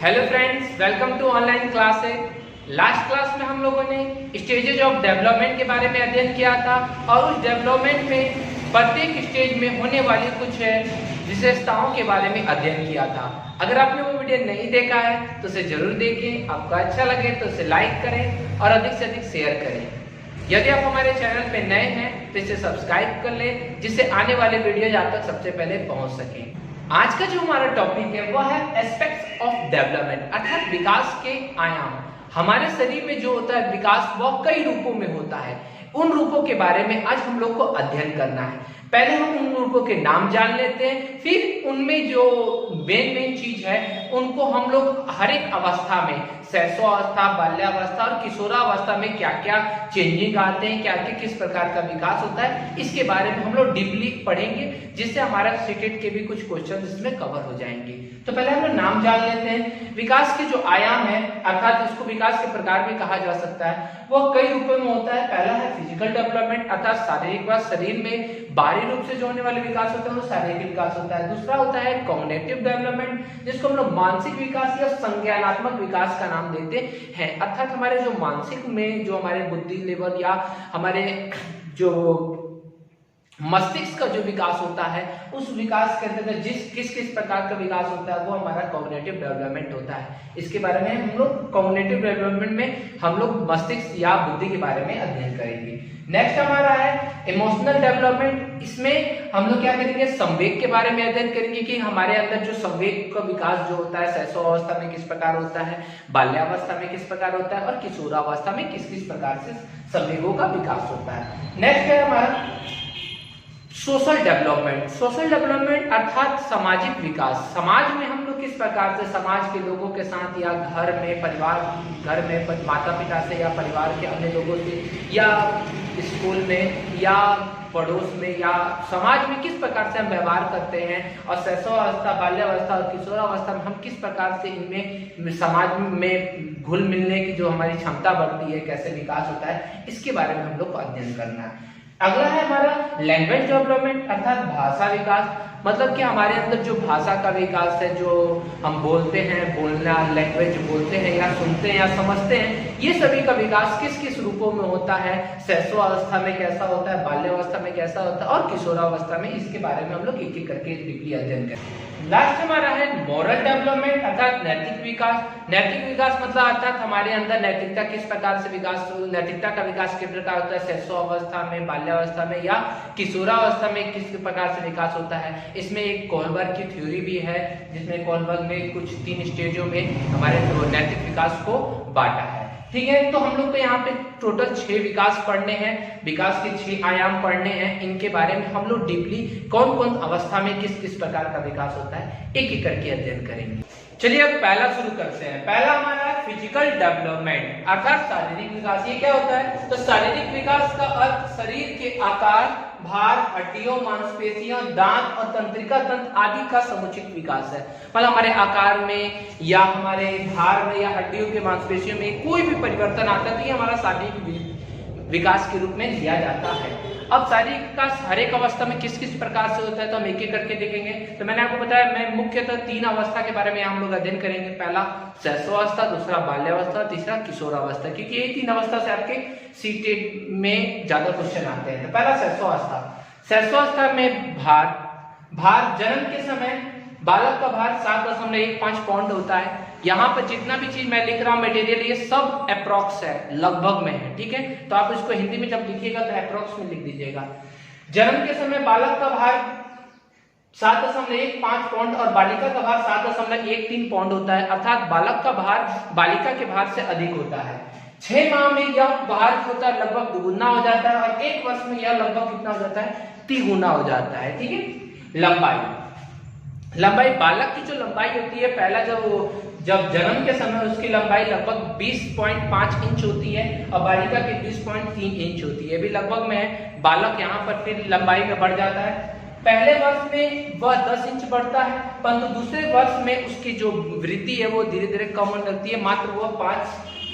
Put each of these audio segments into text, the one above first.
Hello friends, welcome to online classes. Last class में हम लोगों ने स्टेजेज ऑफ डेवलपमेंट के बारे में अध्ययन किया था और उस डेवलपमेंट में प्रत्येक स्टेज में होने वाली कुछ विशेषताओं के बारे में अध्ययन किया था। अगर आपने वो वीडियो नहीं देखा है तो उसे जरूर देखें। आपको अच्छा लगे तो उसे लाइक करें और अधिक से अधिक शेयर करें। यदि आप हमारे चैनल पे नए हैं तो इसे सब्सक्राइब कर लें, जिससे आने वाले वीडियोज आप तक सबसे पहले पहुंच सकें। आज का जो हमारा टॉपिक है वह है एस्पेक्ट्स ऑफ डेवलपमेंट, अर्थात विकास के आयाम। हमारे शरीर में जो होता है विकास वह कई रूपों में होता है। उन रूपों के बारे में आज हम लोग को अध्ययन करना है। पहले हम उन रूपों के नाम जान लेते हैं, फिर उनमें जो मेन चीज है उनको हम लोग हर एक अवस्था में, शैशवावस्था, बाल्यावस्था और किशोरावस्था में क्या क्या चेंजिंग आते हैं, क्या क्या किस प्रकार का विकास होता है, इसके बारे में हम लोग डीपली पढ़ेंगे, जिससे हमारा सीटेट के भी कुछ क्वेश्चन इसमें कवर हो जाएंगे। तो पहले हम लोग नाम जान लेते हैं। विकास के जो आयाम है, अर्थात इसको विकास के प्रकार भी कहा जा सकता है, वह कई रूपों में होता है। पहला है फिजिकल डेवलपमेंट, अर्थात शारीरिक व शरीर में बाहरी रूप से जो होने वाले विकास होता है वो शारीरिक विकास होता है। दूसरा होता है कॉग्निटिव डेवलपमेंट, जिसको हम लोग मानसिक विकास या संज्ञानात्मक विकास का नाम देते हैं। अर्थात हमारे जो मानसिक में जो हमारे बुद्धि लेवल या हमारे जो मस्तिष्क का जो विकास होता है, उस विकास के अंतर्गत किस किस प्रकार का विकास होता है वो हमारा कॉग्निटिव डेवलपमेंट होता है। इसके बारे में हम लोग कॉग्निटिव डेवलपमेंट में हम लोग मस्तिष्क या बुद्धि के बारे में अध्ययन करेंगे। नेक्स्ट हमारा है इमोशनल डेवलपमेंट। इसमें हम लोग क्या करेंगे, संवेग के बारे में अध्ययन करेंगे कि हमारे अंदर जो संवेग का विकास जो होता है शैशवावस्था में किस प्रकार होता है, बाल्यावस्था में किस प्रकार होता है और किशोरावस्था में किस किस प्रकार से संवेगों का विकास होता है। नेक्स्ट है हमारा सोशल डेवलपमेंट। सोशल डेवलपमेंट अर्थात सामाजिक विकास। समाज में हम लोग किस प्रकार से समाज के लोगों के साथ या घर में परिवार, घर में माता पिता से या परिवार के अन्य लोगों से या स्कूल में या पड़ोस में या समाज में किस प्रकार से हम व्यवहार करते हैं, और शैशवावस्था, बाल्यावस्था और किशोरावस्था में हम किस प्रकार से इनमें समाज में घुल मिलने की जो हमारी क्षमता बढ़ती है, कैसे विकास होता है, इसके बारे में हम लोग को अध्ययन करना है। अगला है हमारा लैंग्वेज डेवलपमेंट, अर्थात भाषा विकास। मतलब कि हमारे अंदर जो भाषा का विकास है, जो हम बोलते हैं, बोलना, लैंग्वेज बोलते हैं या सुनते हैं या समझते हैं, ये सभी का विकास किस किस रूपों में होता है, शैशवावस्था में कैसा होता है, बाल्यावस्था में कैसा होता है और किशोरावस्था में, इसके बारे में हम लोग एक एक करके डीपली अध्ययन करेंगे। लास्ट हमारा है मॉरल डेवलपमेंट, अर्थात नैतिक विकास। नैतिक विकास मतलब अर्थात हमारे अंदर नैतिकता किस प्रकार से विकास, नैतिकता का विकास किस प्रकार होता है, शैशवावस्था में, बाल्यावस्था में या किशोरावस्था में किस प्रकार से विकास होता है। इसमें एक कोलबर्ग की थ्योरी भी है, जिसमें कोलबर्ग ने कुछ 3 स्टेजों में हमारे नैतिक विकास को बांटा है। ठीक है, तो हम लोग को यहाँ पे टोटल 6 विकास पढ़ने हैं, विकास के 6 आयाम पढ़ने हैं। इनके बारे में हम लोग डीपली कौन कौन अवस्था में किस किस प्रकार का विकास होता है एक एक करके अध्ययन करेंगे। चलिए अब पहला शुरू करते हैं। पहला हमारा है फिजिकल डेवलपमेंट, अर्थात शारीरिक विकास। ये क्या होता है, तो शारीरिक विकास का अर्थ शरीर के आकार, भार, हड्डियों, मांसपेशियों, दांत और तंत्रिका तंत्र आदि का समुचित विकास है। मतलब हमारे आकार में या हमारे भार में या हड्डियों के मांसपेशियों में कोई भी परिवर्तन आता है तो ये हमारा शारीरिक विकास के रूप में लिया जाता है। अब शारीरिक विकास हर एक अवस्था में किस किस प्रकार से होता है तो हम एक एक करके देखेंगे। तो मैंने आपको बताया, मैं मुख्यतः 3 अवस्था के बारे में हम लोग अध्ययन करेंगे। पहला शैशवावस्था, दूसरा बाल्यावस्था, तीसरा किशोरावस्था, क्योंकि ये 3 अवस्था से आपके सीटेट में ज्यादा क्वेश्चन आते हैं। तो पहला शैशवावस्था। शैशवावस्था में भार जन्म के समय बालक का भार 7.15 पाउंड होता है। यहाँ पर जितना भी चीज मैं लिख रहा हूँ मटेरियल, ये सब अप्रोक्स है, लगभग में है। ठीक है, तो आप इसको हिंदी में जब लिखिएगा तो अप्रोक्स में लिख दीजिएगा। जन्म के समय बालक का भार 7.15 पाउंड और बालिका का भार 7.13 पाउंड होता है। अर्थात बालक का भार बालिका के भार से अधिक होता है। 6 माह में यह भार होता है लगभग 2 गुना हो जाता है और 1 वर्ष में यह लगभग कितना हो जाता है, 3 गुना हो जाता है। ठीक है, लंबाई बालक की जो लंबाई होती है, पहला जब जन्म के समय उसकी लंबाई लगभग 20.5 इंच होती है और बालिका की 20.3 इंच होती है। भी लगभग में है। बालक यहाँ पर फिर लंबाई में बढ़ जाता है। पहले वर्ष में वह 10 इंच बढ़ता है, परंतु दूसरे वर्ष में उसकी जो वृद्धि है वो धीरे धीरे कम होने लगती है, मात्र वह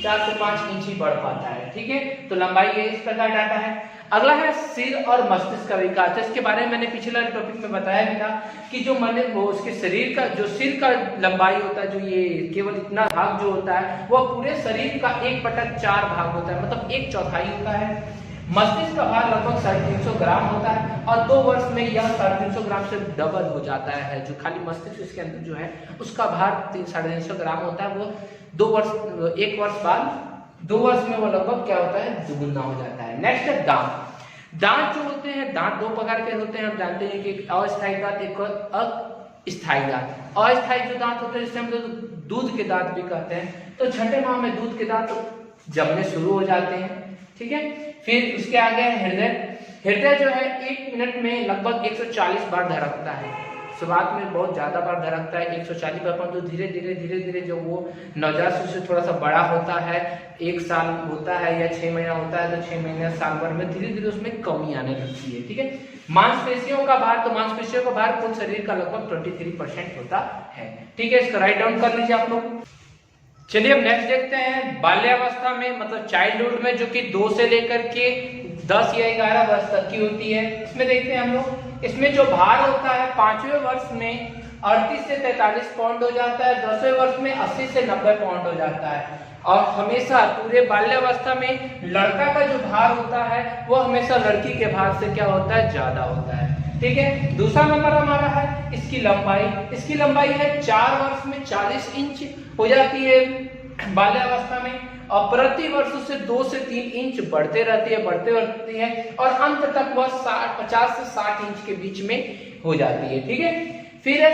4 से 5 इंच ही बढ़ पाता है। ठीक है, तो लंबाई ये इस प्रकार डाटा है। अगला है सिर और मस्तिष्क का विकास। इसके बारे में मैंने पिछले टॉपिक में बताया भी था कि जो वो उसके शरीर का जो सिर का लंबाई होता है, जो ये केवल इतना भाग जो होता है वह पूरे शरीर का 1/4 भाग होता है, मतलब 1/4 होता है। मस्तिष्क का भार लगभग 350 ग्राम होता है और 2 वर्ष में यह 350 ग्राम से डबल हो जाता है। जो खाली मस्तिष्क इसके अंदर जो है उसका भार 350 ग्राम होता है, वो 1 वर्ष बाद 2 वर्ष में वो लगभग क्या होता है, दुगुना हो जाता है। नेक्स्ट है दांत। दांत जो होते हैं, दांत 2 प्रकार के होते हैं, हम जानते हैं कि एक अस्थायी दांत, एक अस्थायी दांत। अस्थायी जो दांत होते हैं जिसे हम लोग दूध के दांत भी कहते हैं, तो छठे माह में दूध के दांत जमने शुरू हो जाते हैं, ठीक है। फिर उसके आगे है हृदय। हृदय जो है 1 मिनट में लगभग 140 बार धड़कता है। शुरुआत में बहुत ज्यादा बार धड़कता है 140 बार, परंतु धीरे धीरे जो वो नवजात शिशु से थोड़ा सा बड़ा होता है, 1 साल होता है या 6 महीना होता है, तो 6 महीने साल भर में धीरे धीरे उसमें कमी आने लगती है, ठीक है। मांसपेशियों का भार, तो मांसपेशियों का भार कुल शरीर का लगभग 23% होता है, ठीक है। इसको राइट डाउन कर लीजिए आप लोग। चलिए अब नेक्स्ट देखते हैं बाल्यावस्था में, मतलब चाइल्डहुड में, जो कि 2 से लेकर के 10 या 11 वर्ष तक की होती है। इसमें देखते हैं हम लोग, इसमें जो भार होता है 5वें वर्ष में 38 से 43 पाउंड हो जाता है, 10वें वर्ष में 80 से 90 पाउंड हो जाता है। और हमेशा पूरे बाल्यावस्था में लड़का का जो भार होता है वो हमेशा लड़की के भार से क्या होता है, ज्यादा होता है, ठीक है। दूसरा नंबर हमारा है इसकी लंबाई। इसकी लंबाई है 4 वर्ष में 40 इंच हो जाती है बाल्यावस्था में, और प्रति वर्ष उससे 2 से 3 इंच बढ़ते रहती है और अंत तक वह 50 से 60 इंच के बीच में हो जाती है, ठीक है। फिर है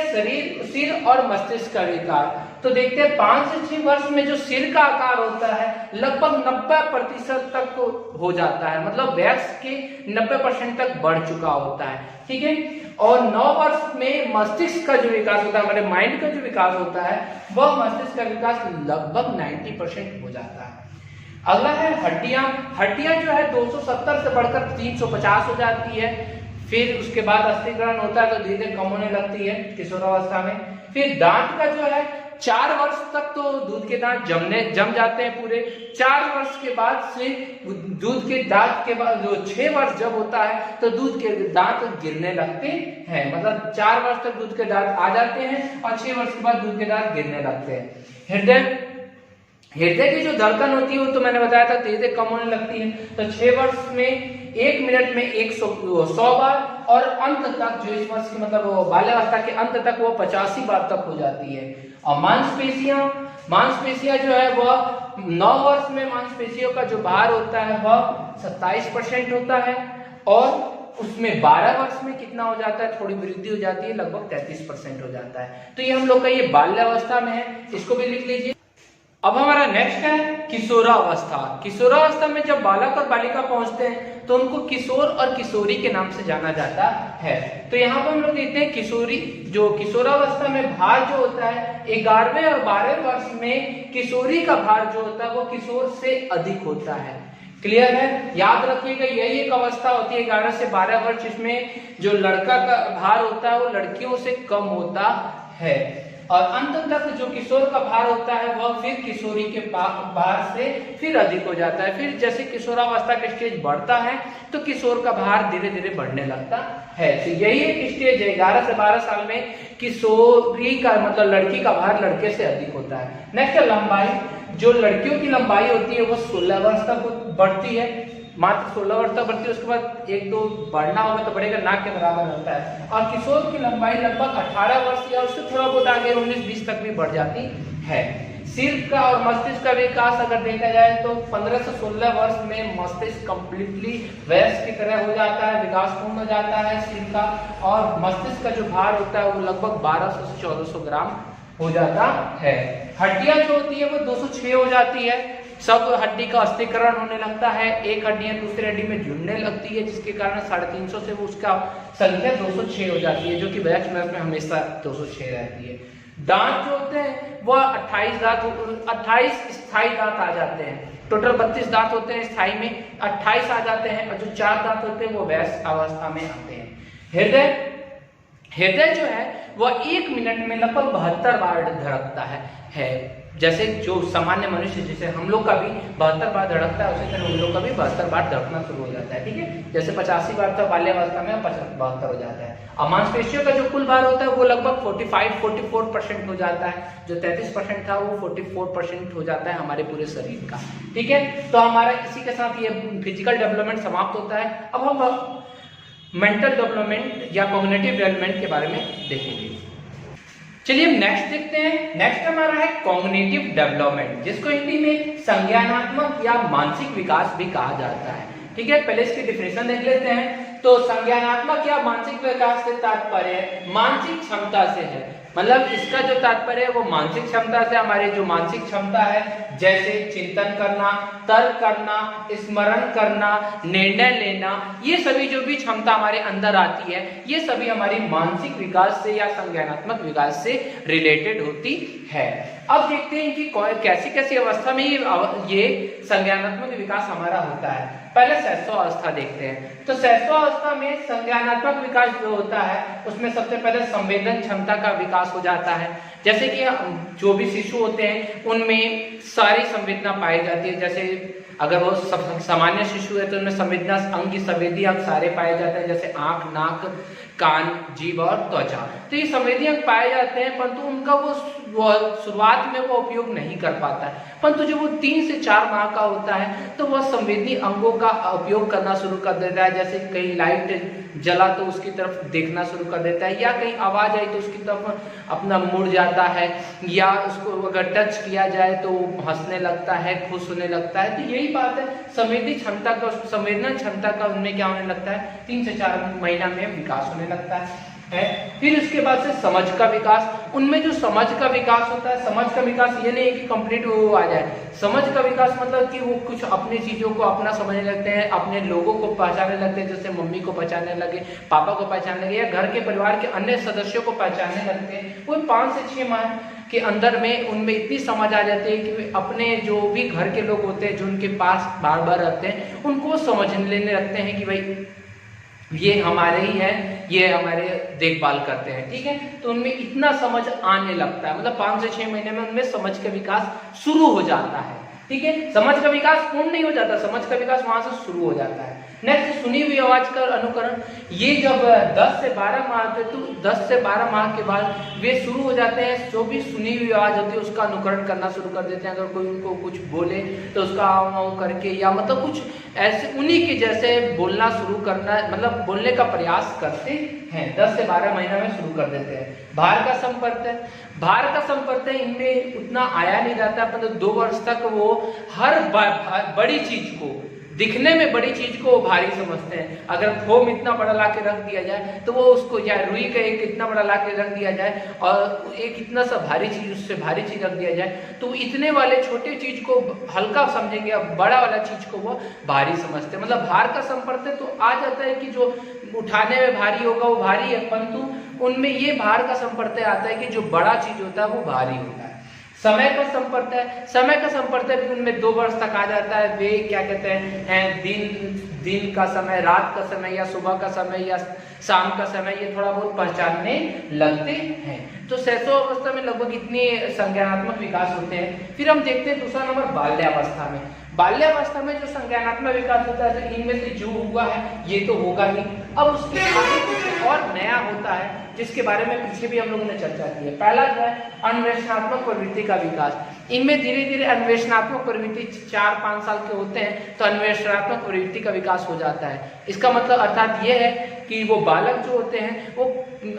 सिर और मस्तिष्क का विकास। तो देखते हैं 5 से 6 वर्ष में जो सिर का आकार होता है लगभग 90% तक हो जाता है, मतलब वयस्क के 90% तक बढ़ चुका होता है, ठीक है। और 9 वर्ष में मस्तिष्क का जो विकास होता है, हमारे माइंड का जो विकास होता है, वह मस्तिष्क का विकास लगभग 90% हो जाता है। अगला है हड्डियां। हड्डियां जो है 270 से बढ़कर 350 हो जाती है। फिर उसके बाद अस्थिकरण होता है तो धीरे धीरे कम होने लगती है किशोरावस्था में। फिर दांत का जो है 4 वर्ष तक तो दूध के दांत जम जाते हैं पूरे। 4 वर्ष के बाद से दूध के दांत के बाद जो 6 वर्ष जब होता है तो दूध के दांत गिरने लगते हैं, मतलब 4 वर्ष तक दूध के दांत आ जाते हैं और 6 वर्ष के बाद दूध के दांत गिरने लगते हैं। हृदय की जो धड़कन होती है वो तो मैंने बताया था धीरे धीरे कम होने लगती है, तो 6 वर्ष में 1 मिनट में 100 बार, और अंत तक जो इस वर्ष की मतलब वो बाल्यावस्था के अंत तक वो 85 बार तक हो जाती है। और मांसपेशियां जो है वह 9 वर्ष में मांसपेशियों का जो भार होता है वह 27% होता है, और उसमें 12 वर्ष में कितना हो जाता है, थोड़ी वृद्धि हो जाती है, लगभग 33% हो जाता है। तो ये हम लोग का ये बाल्यावस्था में है, इसको भी लिख लीजिए। अब हमारा नेक्स्ट है किशोरावस्था। किशोरावस्था में जब बालक और बालिका पहुंचते हैं तो उनको किशोर और किशोरी के नाम से जाना जाता है। तो यहाँ पर हम लोग देखते हैं किशोरावस्था में भार जो होता है 11वें और 12वें वर्ष में किशोरी का भार जो होता है वो किशोर से अधिक होता है। क्लियर है, याद रखिएगा यही एक अवस्था होती है 11 से 12 वर्ष, जिसमें जो लड़का का भार होता है वो लड़कियों से कम होता है, और अंत तक जो किशोर का भार होता है वह फिर किशोरी के भार से फिर अधिक हो जाता है। फिर जैसे किशोरावस्था का स्टेज बढ़ता है तो किशोर का भार धीरे धीरे बढ़ने लगता है। तो यही एक स्टेज है 11 से 12 साल में किशोरी का मतलब लड़की का भार लड़के से अधिक होता है। नेक्स्ट है लंबाई। जो लड़कियों की लंबाई होती है वो 16 वर्ष तक बढ़ती है, मात्र 16 वर्ष तक बढ़ती है, उसके बाद 1-2 बढ़ना होगा तो बढ़ेगा, नाक के बराबर होता है। और किशोर की लंबाई लगभग 18 वर्ष या उससे थोड़ा बहुत आगे 19-20 तक भी बढ़ जाती है। सिर का और मस्तिष्क का विकास अगर देखा जाए तो 15 से 16 वर्ष में मस्तिष्क कंप्लीटली वयस्क की तरह हो जाता है, विकास पूर्ण हो जाता है सिर का, और मस्तिष्क का जो भार होता है वो लगभग 1200 से 1400 ग्राम हो जाता है। हड्डियां जो होती है वो 206 हो जाती है, सब हड्डी का अस्थिकरण होने लगता है, एक हड्डी दूसरी हड्डी में जुड़ने लगती है, जिसके कारण 350 से वो उसका संख्या 206 हो जाती है, जो कि वयस्क में हमेशा 206 रहती है। दांत जो होते हैं वह 28 स्थायी दांत आ जाते हैं। टोटल 32 दांत होते हैं, स्थायी में 28 आ जाते हैं, और जो 4 दांत होते हैं वो वयस्क अवस्था में आते हैं। हृदय जो है वह 1 मिनट में लगभग 72 बार धड़कता है। जैसे जो सामान्य मनुष्य, जैसे हम लोग का भी 72 बार धड़कता है, उसी तरह उन लोग का भी 72 बार धड़कना शुरू हो जाता है। ठीक है, जैसे 85 बार था बाल्यावस्था में, 72 हो जाता है। और मांसपेशियों का जो कुल भार होता है वो लगभग 44% हो जाता है। जो 33% था वो 44% हो जाता है हमारे पूरे शरीर का। ठीक है, तो हमारा इसी के साथ ये फिजिकल डेवलपमेंट समाप्त होता है। अब हम मेंटल डेवलपमेंट या कॉग्निटिव डेवलपमेंट के बारे में देखेंगे। चलिए हम नेक्स्ट देखते हैं। नेक्स्ट हमारा है कॉग्निटिव डेवलपमेंट, जिसको हिंदी में संज्ञानात्मक या मानसिक विकास भी कहा जाता है। ठीक है, पहले इसकी डिफिनेशन देख लेते हैं। तो संज्ञानात्मक या मानसिक विकास से तात्पर्य मानसिक क्षमता से है। मतलब इसका जो तात्पर्य है वो मानसिक क्षमता से, हमारी जो मानसिक क्षमता है जैसे चिंतन करना, तर्क करना, स्मरण करना, निर्णय लेना, ये सभी जो भी क्षमता हमारे अंदर आती है ये सभी हमारी मानसिक विकास से या संज्ञानात्मक विकास से रिलेटेड होती है। अब देखते हैं कि कैसी कैसी अवस्था में ये संज्ञानात्मक विकास हमारा होता है। पहले शैशवावस्था देखते हैं। तो शैशवावस्था में संज्ञानात्मक विकास जो होता है उसमें सबसे पहले संवेदन क्षमता का विकास हो जाता है। जैसे कि जो भी शिशु होते हैं उनमें सारी संवेदना पाई जाती है। जैसे अगर वो सामान्य शिशु है तो उनमें संवेदना अंग, संवेदी अंग सारे पाए जाते हैं, जैसे आंख, नाक, कान, जीभ और त्वचा। तो ये संवेदी अंग पाए जाते हैं, परंतु उनका वो शुरुआत में वो उपयोग नहीं कर पाता है। परंतु जब वो 3 से 4 माह का होता है तो वह संवेदी अंगों का उपयोग करना शुरू कर देता है। जैसे कहीं लाइट जला तो उसकी तरफ देखना शुरू कर देता है, या कहीं आवाज आई तो उसकी तरफ अपना मुड़ जाता है, या उसको अगर टच किया जाए तो हंसने लगता है, खुश होने लगता है। तो यही बात है, संवेदना क्षमता का उनमें क्या होने लगता है, 3 से 4 महीना में विकास होने लगता है। फिर उसके बाद से समझ का विकास। उनमें जो समझ का विकास होता है, समझ का विकास ये नहीं है कि कंप्लीट वो आ जाए। समझ का विकास मतलब कि वो कुछ अपनी चीजों को अपना समझने लगते हैं, अपने लोगों को पहचानने लगते हैं, जैसे मम्मी को पहचानने लगे, पापा को पहचानने लगे, या घर के परिवार के अन्य सदस्यों को पहचानने लगते हैं। वो 5 से 6 माह के अंदर में उनमें इतनी समझ आ जाती है कि अपने जो भी घर के लोग होते हैं जो उनके पास बार बार रहते हैं उनको समझ लेने लगते हैं कि भाई ये हमारे ही है, ये हमारे देखभाल करते हैं। ठीक है, तो उनमें इतना समझ आने लगता है। मतलब 5 से 6 महीने में उनमें समझ का विकास शुरू हो जाता है। ठीक है, समझ का विकास पूर्ण नहीं हो जाता, समझ का विकास वहां से शुरू हो जाता है। नेक्स्ट, सुनी हुई आवाज का अनुकरण। ये जब 10 से 12 माह के, तो 10 से 12 माह के बाद वे शुरू हो जाते हैं, जो भी सुनी हुई आवाज होती है उसका अनुकरण करना शुरू कर देते हैं। अगर कोई उनको कुछ बोले तो उसका आव करके, या मतलब कुछ ऐसे उन्हीं के जैसे बोलना शुरू करना, मतलब बोलने का प्रयास करते हैं। 10 से 12 महीना में शुरू कर देते हैं। भार का संपर्क, भार का संपर्क इनमें उतना आया नहीं जाता, मतलब 2 वर्ष तक वो हर बड़ी चीज को, दिखने में बड़ी चीज को भारी समझते हैं। अगर फोम इतना बड़ा ला के रख दिया जाए तो वो उसको, या रुई का एक इतना बड़ा ला के रख दिया जाए और एक इतना सा भारी चीज, उससे भारी चीज रख दिया जाए तो इतने वाले छोटे चीज को हल्का समझेंगे, अब बड़ा वाला चीज को वो भारी समझते हैं। मतलब भार का संपर्क तो आ जाता है कि जो उठाने में भारी होगा वो भारी है, परंतु उनमें ये भार का संपर्क आता है कि जो बड़ा चीज होता है वो भारी होता है। समय का संपर्क है, समय का संपर्क भी उनमें 2 वर्ष तक आ जाता है। वे क्या कहते हैं, दिन का समय, रात का समय, या सुबह का समय, या शाम का समय, ये थोड़ा बहुत पहचानने लगते हैं। तो शैशवावस्था में लगभग इतने संज्ञानात्मक विकास होते हैं। फिर हम देखते हैं दूसरा नंबर बाल्यावस्था में। बाल्यावस्था में जो संज्ञानात्मक विकास होता है तो इनमें से जो हुआ है ये तो होगा ही। अब उसके आगे कुछ और नया होता है जिसके बारे में पीछे भी हम लोगों ने चर्चा की है। पहला जो है अन्वेषणात्मक प्रवृत्ति का विकास। इनमें धीरे धीरे अन्वेषणात्मक प्रवृत्ति 4-5 साल के होते हैं तो अन्वेषणात्मक प्रवृत्ति का विकास हो जाता है। इसका मतलब अर्थात ये है कि वो बालक जो होते हैं वो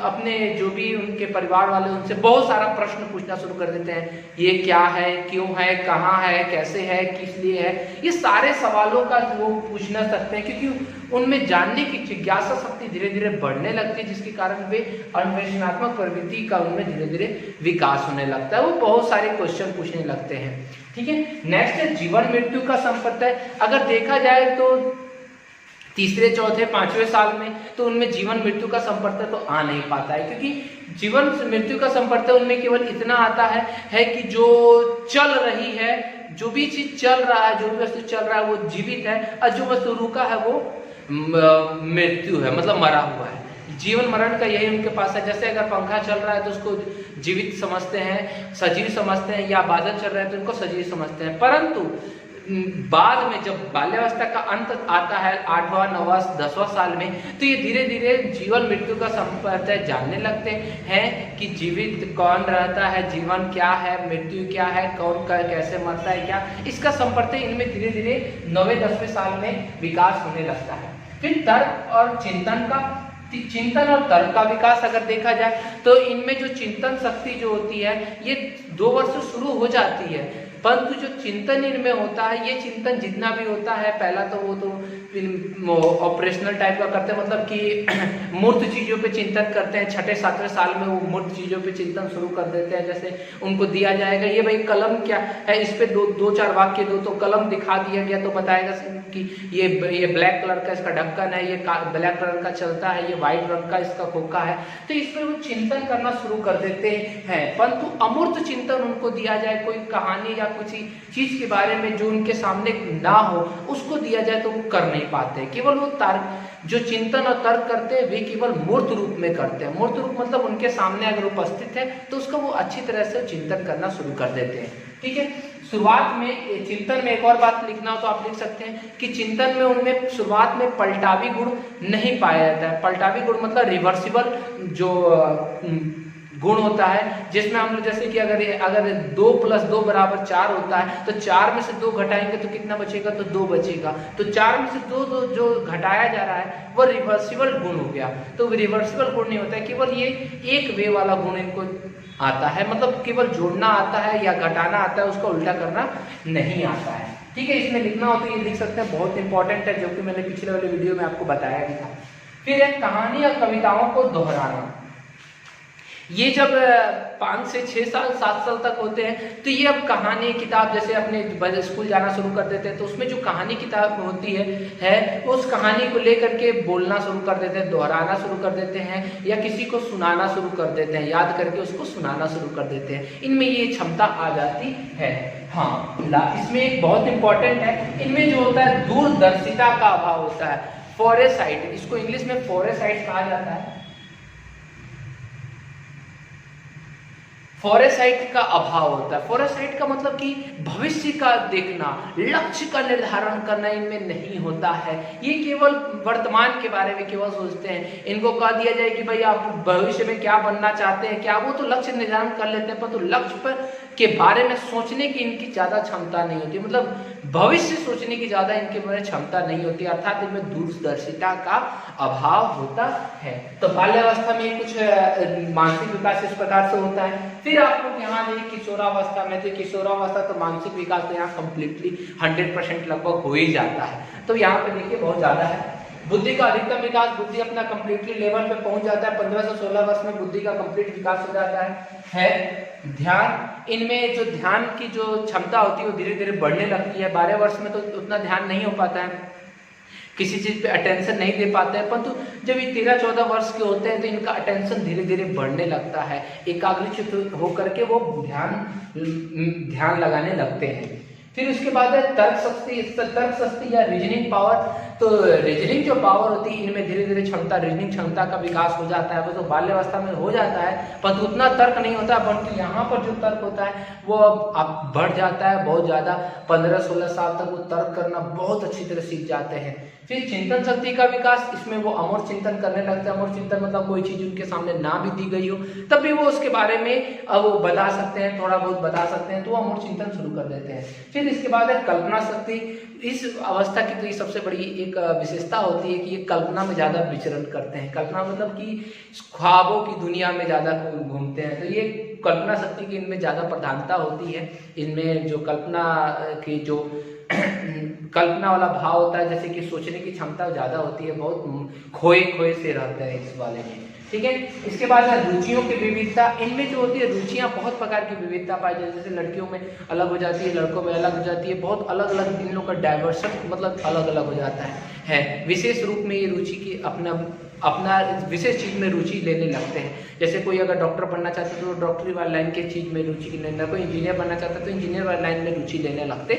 अपने जो भी उनके परिवार वाले उनसे बहुत सारा प्रश्न पूछना शुरू कर देते हैं। ये क्या है, क्यों है, कहाँ है, कैसे है, किस लिए है, ये सारे सवालों का वो पूछना सकते हैं, क्योंकि उनमें जानने की जिज्ञासा शक्ति धीरे धीरे बढ़ने लगती है, जिसके कारण वे अन्वेषणात्मक प्रवृत्ति का उनमें धीरे धीरे विकास होने लगता है। वो बहुत सारे क्वेश्चन पूछने लगते हैं। ठीक है, नेक्स्ट है जीवन मृत्यु का संपर्क है। अगर देखा जाए तो 3रे, 4थे, 5वें साल में तो उनमें जीवन मृत्यु का संपर्क तो आ नहीं पाता है, क्योंकि जीवन मृत्यु का संपर्क उनमें केवल इतना आता है कि जो चल रही है, जो भी चीज चल रहा है, जो भी वस्तु चल रहा है वो जीवित है, और जो वस्तु रुका है वो मृत्यु है, मतलब मरा हुआ है। जीवन मरण का यही उनके पास है। जैसे अगर पंखा चल रहा है तो उसको जीवित समझते हैं, सजीव समझते हैं, या बादल चल रहा है तो उनको सजीव समझते हैं। परंतु बाद में जब बाल्यावस्था का अंत आता है 8वां 9वां 10वां साल में, तो ये धीरे धीरे जीवन मृत्यु का संपर्क जानने लगते हैं कि जीवित कौन रहता है, जीवन क्या है, मृत्यु क्या है, कौन कैसे मरता है, क्या इसका संपर्क इनमें धीरे धीरे 9वें 10वें साल में विकास होने लगता है। फिर तर्क और चिंतन और तर्क का विकास अगर देखा जाए तो इनमें जो चिंतन शक्ति जो होती है ये 2 वर्ष से शुरू हो जाती है, परंतु जो चिंतन इनमें होता है, ये चिंतन जितना भी होता है, पहला तो वो तो ऑपरेशनल टाइप का करते हैं, मतलब कि मूर्त चीजों पे चिंतन करते हैं। 6ठे 7वें साल में वो मूर्त चीजों पे चिंतन शुरू कर देते हैं। जैसे उनको दिया जाएगा ये भाई कलम क्या है, इस पे दो चार वाक्य दो, तो कलम दिखा दिया गया तो बताएगा कि ये ब्लैक कलर का इसका ढक्कन है, ये ब्लैक कलर का चलता है, ये व्हाइट रंग का इसका खोखा है, तो इस पर वो चिंतन करना शुरू कर देते हैं। परंतु अमूर्त चिंतन उनको दिया जाए, कोई कहानी या कुछ चीज के बारे में जो उनके सामने ना हो उसको दिया जाए तो वो कर नहीं पाते। केवल वो तर्क जो चिंतन और तर्क करते हैं वे केवल मूर्त रूप में करते हैं। मूर्त रूप मतलब उनके सामने अगर उपस्थित है तो उसका वो अच्छी तरह से चिंतन करना शुरू कर देते हैं। ठीक है, शुरुआत में चिंतन में एक और बात लिखना हो तो आप लिख सकते हैं कि चिंतन में उनमें शुरुआत में पलटावी गुण नहीं पाया जाता है। पलटावी गुण मतलब रिवर्सिबल जो गुण होता है, जिसमें हम लोग जैसे कि अगर 2 + 2 = 4 होता है तो 4 में से 2 घटाएंगे तो कितना बचेगा, तो 2 बचेगा। तो 4 में से 2 जो घटाया जा रहा है वो रिवर्सिबल गुण हो गया। तो रिवर्सिबल गुण नहीं होता है, केवल ये एक वे वाला गुण इनको आता है, मतलब केवल जोड़ना आता है या घटाना आता है, उसका उल्टा करना नहीं आता है। ठीक है, इसमें लिखना हो तो ये लिख सकते हैं, बहुत इंपॉर्टेंट है, जो कि मैंने पिछले वाले वीडियो में आपको बताया भी था। फिर है कहानी या कविताओं को दोहराना। ये जब 5 से 6 साल 7 साल तक होते हैं तो ये अब कहानी किताब जैसे अपने स्कूल जाना शुरू कर देते हैं, तो उसमें जो कहानी किताब होती है उस कहानी को लेकर के बोलना शुरू कर देते हैं, दोहराना शुरू कर देते हैं, या किसी को सुनाना शुरू कर देते हैं, याद करके उसको सुनाना शुरू कर देते हैं। इनमें ये क्षमता आ जाती है। हाँ, इसमें एक बहुत इंपॉर्टेंट है, इनमें जो होता है दूरदर्शिता का अभाव होता है, फोरेसाइट, इसको इंग्लिश में फोरेसाइट कहा जाता है। फोरेसाइट का अभाव होता है। फोरेसाइट का मतलब कि भविष्य का देखना, लक्ष्य का निर्धारण करना इनमें नहीं होता है। ये केवल वर्तमान के बारे में केवल सोचते हैं। इनको कह दिया जाए कि भाई आप भविष्य में क्या बनना चाहते हैं, क्या, वो तो लक्ष्य निर्धारण कर लेते हैं, पर तो लक्ष्य पर के बारे में सोचने की इनकी ज्यादा क्षमता नहीं होती, मतलब भविष्य सोचने की ज्यादा इनके में क्षमता नहीं होती, अर्थात इनमें दूरदर्शिता का अभाव होता है। तो बाल्यावस्था में कुछ मानसिक विकास इस प्रकार से होता है। फिर आप लोग यहाँ देखिए किशोरावस्था में, तो किशोरावस्था तो मानसिक विकास तो यहाँ कंप्लीटली 100% लगभग हो ही जाता है। तो यहाँ पे देखिए बहुत ज्यादा है। बुद्धि का अधिकतम विकास, बुद्धि अपना कंप्लीटली लेवल पे पहुंच जाता है। 15 से 16 वर्ष में बुद्धि का कंप्लीट विकास हो जाता है। ध्यान, इनमें जो ध्यान की जो क्षमता होती है वो धीरे धीरे बढ़ने लगती है। 12 वर्ष में तो उतना ध्यान नहीं हो पाता है, किसी चीज पे अटेंशन नहीं दे पाते हैं, परंतु जब ये 13-14 वर्ष के होते हैं तो इनका अटेंशन धीरे धीरे बढ़ने लगता है, एकाग्रचित्त होकर के वो ध्यान लगाने लगते हैं। फिर उसके बाद है तर्क शक्ति या रीजनिंग पावर। तो रीजनिंग जो पावर होती है इनमें धीरे धीरे रीजनिंग क्षमता का विकास हो जाता है। वो तो बाल्यावस्था में हो जाता है, पर उतना तर्क नहीं होता, परंतु यहाँ पर जो तर्क होता है वो अब बढ़ जाता है बहुत ज्यादा। 15-16 साल तक वो तर्क करना बहुत अच्छी तरह सीख जाते हैं। फिर चिंतन शक्ति का विकास, इसमें वो अमर चिंतन करने लगते हैं। अमर चिंतन मतलब कोई चीज उनके सामने ना भी दी गई हो तब भी वो उसके बारे में वो बता सकते हैं, थोड़ा बहुत बता सकते हैं, तो वो अमर चिंतन शुरू कर देते हैं। फिर इसके बाद है कल्पना शक्ति। इस अवस्था की तो ये सबसे बड़ी एक विशेषता होती है कि ये कल्पना में ज्यादा विचरण करते हैं। कल्पना मतलब कि ख्वाबों की दुनिया में ज्यादा घूमते हैं, तो ये कल्पना शक्ति की इनमें ज्यादा प्रधानता होती है। इनमें जो कल्पना की जो कल्पना वाला भाव होता है, जैसे कि सोचने की क्षमता ज्यादा होती है, बहुत खोए से रहते हैं इस वाले में। ठीक है, इसके बाद रुचियों की विविधता। इनमें जो होती है रुचियां बहुत प्रकार की विविधता पाई जाती है, जैसे लड़कियों में अलग हो जाती है, लड़कों में अलग हो जाती है, बहुत अलग अलग इन लोग का डाइवर्सन मतलब अलग अलग हो जाता है। विशेष रूप में ये रुचि की अपना विशेष चीज में रुचि लेने लगते हैं। जैसे कोई अगर डॉक्टर बनना चाहता है तो डॉक्टरी वाली लाइन के चीज में रुचि लेने, कोई इंजीनियर बनना चाहता है तो इंजीनियर वाली लाइन में रुचि लेने लगते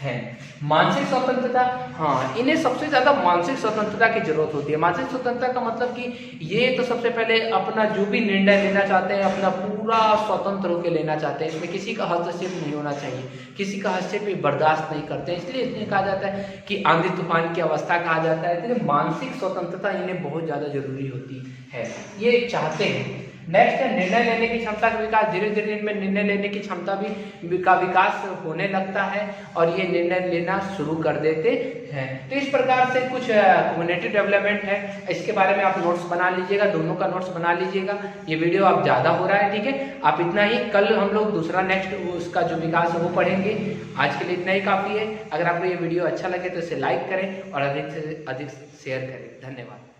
हैं। मानसिक स्वतंत्रता, हाँ, इन्हें सबसे ज़्यादा मानसिक स्वतंत्रता की जरूरत होती है। मानसिक स्वतंत्रता का मतलब कि ये तो सबसे पहले अपना जो भी निर्णय लेना चाहते हैं अपना पूरा स्वतंत्र होकर लेना चाहते हैं, इसमें किसी का हस्तक्षेप नहीं होना चाहिए, किसी का हस्तक्षेप भी बर्दाश्त नहीं करते हैं, इसलिए इन्हें कहा जाता है कि आंधी तूफान की अवस्था कहा जाता है। इसलिए मानसिक स्वतंत्रता इन्हें बहुत ज़्यादा जरूरी होती है, ये चाहते हैं। नेक्स्ट है निर्णय लेने की क्षमता का विकास। धीरे धीरे इनमें निर्णय लेने की क्षमता भी का विकास होने लगता है और ये निर्णय लेना शुरू कर देते हैं। तो इस प्रकार से कुछ कम्युनिटी डेवलपमेंट है, इसके बारे में आप नोट्स बना लीजिएगा, दोनों का नोट्स बना लीजिएगा। ये वीडियो आप ज़्यादा हो रहा है, ठीक है, आप इतना ही, कल हम लोग दूसरा नेक्स्ट उसका जो विकास है वो पढ़ेंगे। आज के लिए इतना ही काफ़ी है। अगर आपको ये वीडियो अच्छा लगे तो इसे लाइक करें और अधिक से अधिक शेयर करें। धन्यवाद।